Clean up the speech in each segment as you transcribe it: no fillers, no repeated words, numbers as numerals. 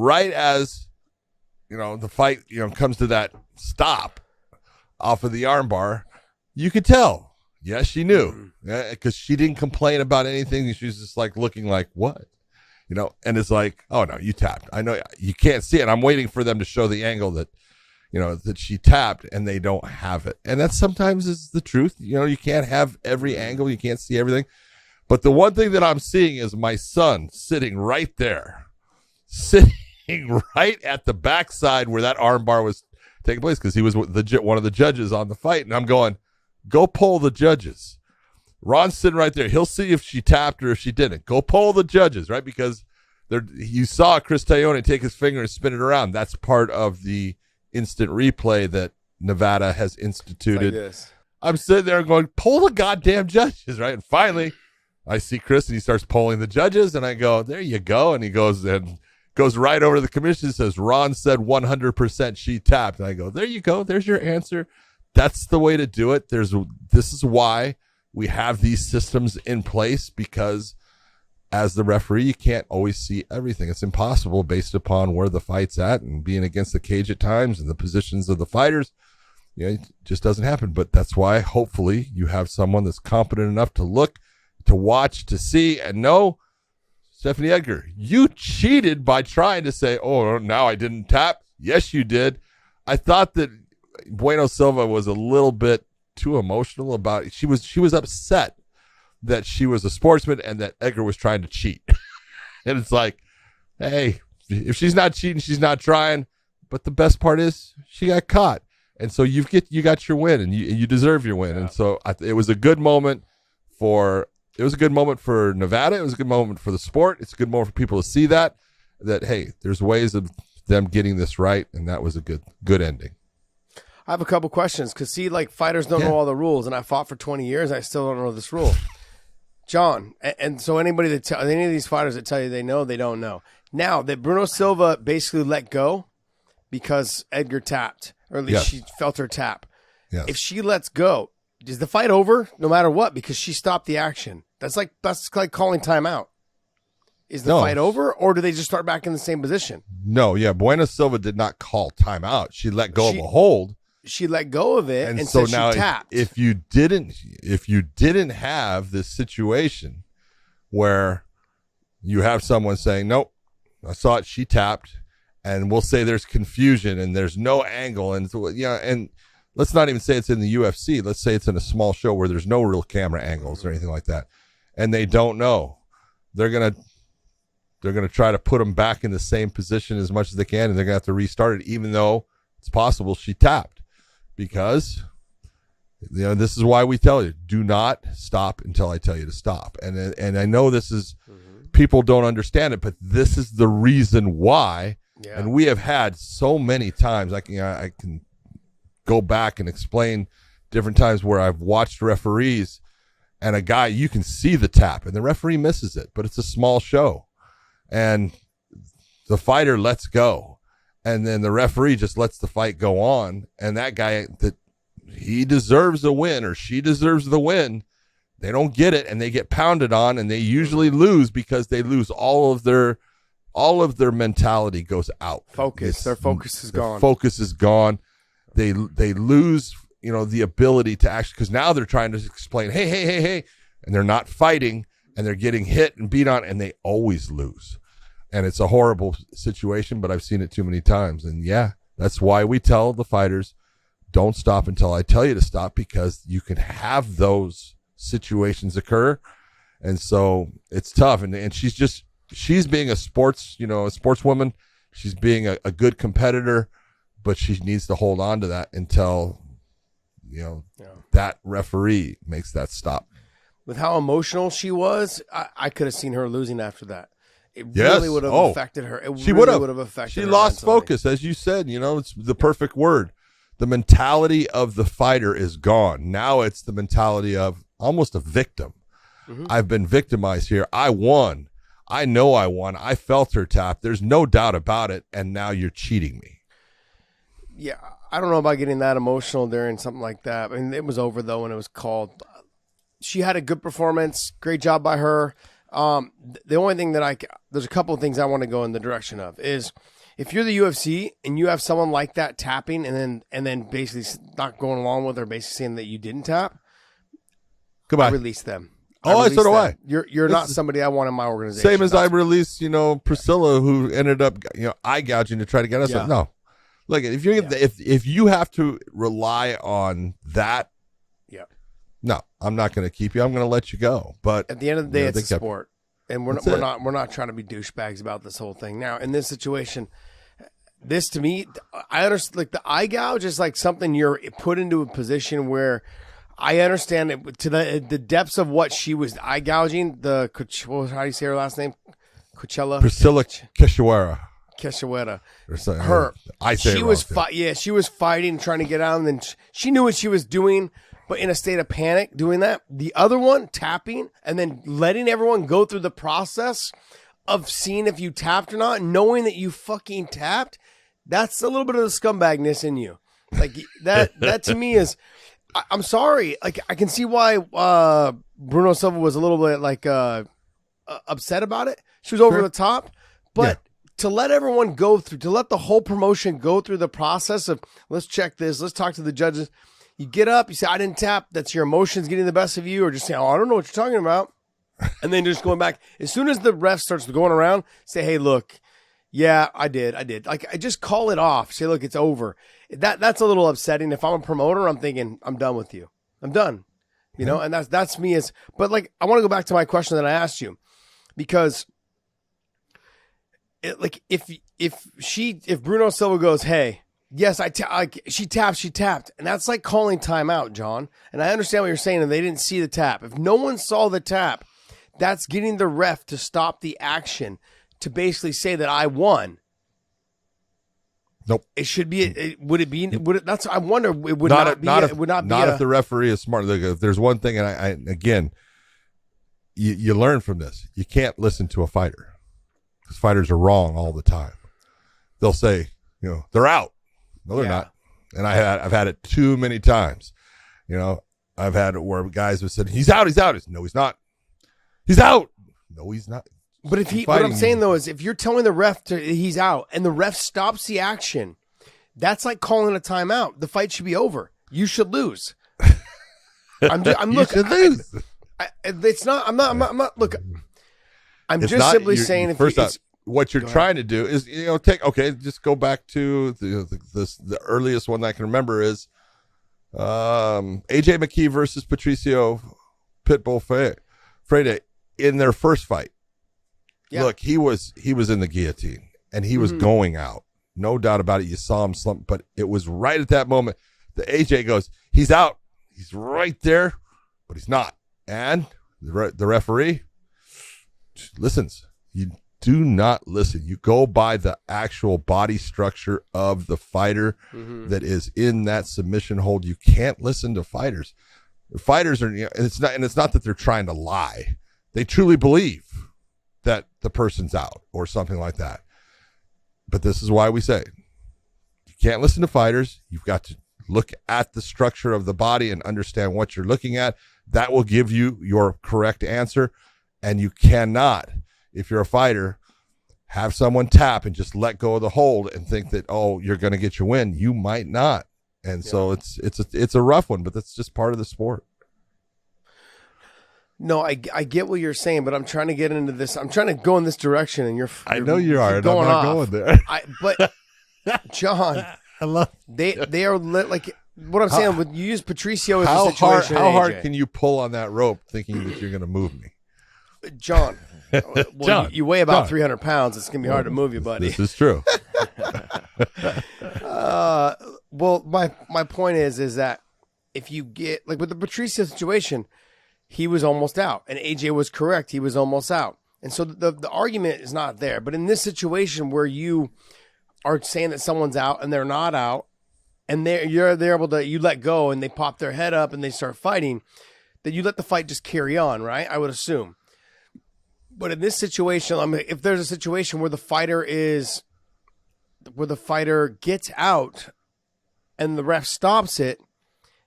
right as, the fight, comes to that stop off of the armbar, you could tell. Yes, she knew, because she didn't complain about anything. She was just like looking like, what? And it's like, oh no, you tapped. I know you can't see it. I'm waiting for them to show the angle that, that she tapped, and they don't have it. And that sometimes is the truth. You can't have every angle. You can't see everything. But the one thing that I'm seeing is my son sitting right there, sitting right at the backside where that armbar was taking place, because he was one of the judges on the fight. And I'm going, go poll the judges. Ron's sitting right there. He'll see if she tapped or if she didn't. Go poll the judges, right? Because you saw Chris Taglione take his finger and spin it around. That's part of the instant replay that Nevada has instituted. Like this. I'm sitting there going, poll the goddamn judges, right? And finally, I see Chris, and he starts polling the judges, and I go, there you go. And he goes right over to the commission and says, Ron said 100% she tapped. And I go, there you go. There's your answer. That's the way to do it. This is why we have these systems in place, because as the referee, you can't always see everything. It's impossible based upon where the fight's at and being against the cage at times and the positions of the fighters. It just doesn't happen. But that's why hopefully you have someone that's competent enough to look, to watch, to see, and know, Stephanie Edgar, you cheated by trying to say, oh, now I didn't tap. Yes, you did. I thought that Bueno Silva was a little bit too emotional about it. She was upset that she was a sportsman and that Edgar was trying to cheat. And it's like, hey, if she's not cheating, she's not trying. But the best part is she got caught. And so you got your win, and you deserve your win. Yeah. And so it was a good moment for Nevada. It was a good moment for the sport. It's a good moment for people to see that hey, there's ways of them getting this right, and that was a good ending. I have a couple questions, because fighters don't know all the rules, and I fought for 20 years. I still don't know this rule. John, and so any of these fighters that tell you they know, they don't know. Now that Bruno Silva basically let go because Edgar tapped, or at least she felt her tap. Yes. If she lets go, is the fight over no matter what, because she stopped the action? That's like calling timeout. Is the fight over, or do they just start back in the same position? No, yeah. Bueno Silva did not call timeout. She let go of a hold. She let go of it, and so now she tapped. If you didn't have this situation where you have someone saying, nope, I saw it, she tapped, and we'll say there's confusion and there's no angle, and and let's not even say it's in the UFC. Let's say it's in a small show where there's no real camera angles or anything like that, and they don't know. They're gonna try to put them back in the same position as much as they can, and they're gonna have to restart it, even though it's possible she tapped. Because, this is why we tell you, do not stop until I tell you to stop. And I know this is, people don't understand it, but this is the reason why. Yeah. And we have had so many times, I can go back and explain different times where I've watched referees, and a guy, you can see the tap, and the referee misses it, but it's a small show. And the fighter lets go. And then the referee just lets the fight go on, and that guy, that he deserves a win or she deserves the win, they don't get it, and they get pounded on, and they usually lose because they lose all of their mentality goes out. Their focus is gone. Focus is gone. They lose, the ability to actually, because now they're trying to explain, hey, and they're not fighting, and they're getting hit and beat on, and they always lose. And it's a horrible situation, but I've seen it too many times. And that's why we tell the fighters, don't stop until I tell you to stop, because you can have those situations occur. And so it's tough. And she's being a sportswoman. She's being a good competitor, but she needs to hold on to that until, that referee makes that stop. With how emotional she was, I could have seen her losing after that. It really would have affected her. She would have affected her. She lost focus, as you said. It's the perfect word. The mentality of the fighter is gone. Now it's the mentality of almost a victim. Mm-hmm. I've been victimized here. I won. I know I won. I felt her tap. There's no doubt about it. And now you're cheating me. Yeah, I don't know about getting that emotional during something like that. I mean, it was over, though, when it was called. She had a good performance. Great job by her. The only thing that there's a couple of things I want to go in the direction of is if you're the UFC and you have someone like that tapping and then basically not going along with or basically saying that you didn't tap, goodbye. I release them. So do I. You're not somebody I want in my organization. Same as I released, Priscilla, who ended up, eye gouging to try to get us. Yeah. No, look, if you have to rely on that, no, I'm not going to keep you. I'm going to let you go. But at the end of the day, it's a sport, and we're not trying to be douchebags about this whole thing. Now, in this situation, this to me, I understand. Like the eye gouge is like something you're put into a position where I understand it to the depths of what she was eye gouging. How do you say her last name? Priscilla Keshawara. She was fighting, trying to get out, and then she knew what she was doing, but in a state of panic doing that. The other one, tapping, and then letting everyone go through the process of seeing if you tapped or not, knowing that you fucking tapped, that's a little bit of the scumbagness in you. Like that to me is, I'm sorry. Like I can see why Bruno Silva was a little bit like upset about it. She was over the top, but to let everyone go through, to let the whole promotion go through the process of let's check this, let's talk to the judges. You get up, you say, I didn't tap. That's your emotions getting the best of you, or just say, I don't know what you're talking about. And then just going back. As soon as the ref starts going around, say, hey, look, yeah, I did. Like, I just call it off. Say, look, it's over. That's a little upsetting. If I'm a promoter, I'm thinking, I'm done with you. I'm done. And that's me. But like, I want to go back to my question that I asked you, because if Bruno Silva goes, hey, yes, she tapped. And that's like calling timeout, John. And I understand what you're saying, and they didn't see the tap. If no one saw the tap, that's getting the ref to stop the action to basically say that I won. Nope. It should be. Would it be? Would it? That's. I wonder. It would not not be. If, it would not be. Not if the referee is smart. Look, if there's one thing, and I again, you learn from this. You can't listen to a fighter because fighters are wrong all the time. They'll say, they're out. No, they're not. And I've had it too many times. I've had it where guys have said, he's out. No, he's not. He's out. No, he's not. But what I'm saying though is if you're telling the ref he's out and the ref stops the action, that's like calling a timeout. The fight should be over. You should lose. I'm looking. Lose. It's not. I'm not. Look. I'm it's just not, simply saying. What you're trying to do is, just go back to the earliest one that I can remember is AJ McKee versus Patricio Pitbull Freire in their first fight. Yeah. Look, he was in the guillotine and he was going out. No doubt about it. You saw him slump, but it was right at that moment that AJ goes, he's out. He's right there, but he's not. And the referee listens. You do not listen. You go by the actual body structure of the fighter that is in that submission hold. You can't listen to fighters. Fighters are, and it's not that they're trying to lie. They truly believe that the person's out or something like that. But this is why we say you can't listen to fighters. You've got to look at the structure of the body and understand what you're looking at. That will give you your correct answer. And you cannot, if you're a fighter, have someone tap and just let go of the hold and think that, you're going to get your win. You might not. And so it's a rough one, but that's just part of the sport. No, I get what you're saying, but I'm trying to get into this. I'm trying to go in this direction, and you're I know you are. Going I'm not off. going there. But John, I love they are like what I'm saying. You use Patricio as a situation. How hard can you pull on that rope, thinking that you're going to move me, John? Well, John, you weigh about 300 pounds. It's gonna be hard to move you, buddy. This is true. Well, my point is that if you get like with the Patricio situation, he was almost out, and AJ was correct. He was almost out, and so the argument is not there. But in this situation where you are saying that someone's out and they're not out, and they're able to, you let go and they pop their head up and they start fighting, then you let the fight just carry on, right? I would assume. But in this situation, if there's a situation where the fighter gets out and the ref stops it,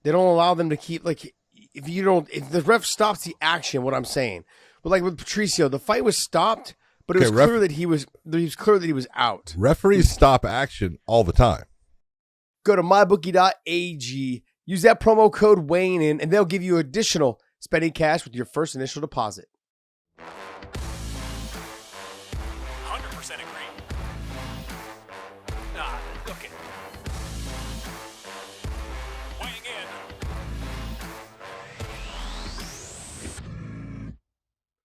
they don't allow them to keep, like, if the ref stops the action, what I'm saying, But like with Patricio, the fight was stopped, but it Okay, was clear that he was out. Referees stop action all the time. Go to mybookie.ag, use that promo code Weighing In, and they'll give you additional spending cash with your first initial deposit. 100% agree.